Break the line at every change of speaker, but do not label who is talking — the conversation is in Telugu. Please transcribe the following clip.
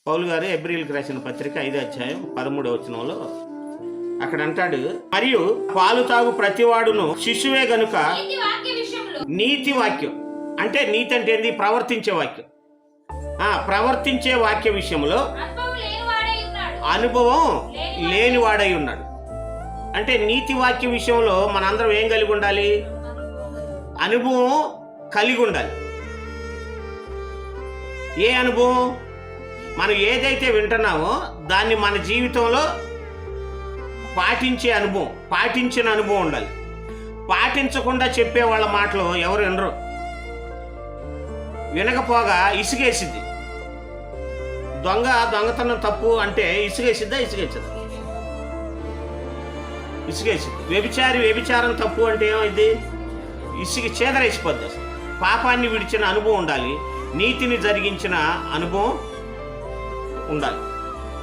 పౌలు గారు హెబ్రీయులకు రాసిన పత్రిక 5:13 అక్కడ అంటాడు, మరియు పాలు తాగు ప్రతివాడును శిశువే గనుక నీతి వాక్యం అంటే నీతి అంటే ఏంది? ప్రవర్తించే వాక్యం. ప్రవర్తించే వాక్య విషయంలో అనుభవం లేనివాడై ఉన్నాడు. అంటే నీతి వాక్య విషయంలో మనందరం ఏం కలిగి ఉండాలి? అనుభవం కలిగి ఉండాలి. ఏ అనుభవం? మనం ఏదైతే వింటున్నామో దాన్ని మన జీవితంలో పాటించిన అనుభవం ఉండాలి. పాటించకుండా చెప్పే వాళ్ళ మాటలు ఎవరు వినరు. వినకపోగా ఇసుగేసిద్ది. దొంగతనం తప్పు అంటే ఇసుగేసిద్దా? ఇసుగేసిద్ది. వ్యభిచారం తప్పు అంటే ఏమైంది? చేదరేసిపోద్ది. అసలు పాపాన్ని విడిచిన అనుభవం ఉండాలి, నీతిని జరిగించిన అనుభవం ఉండాలి.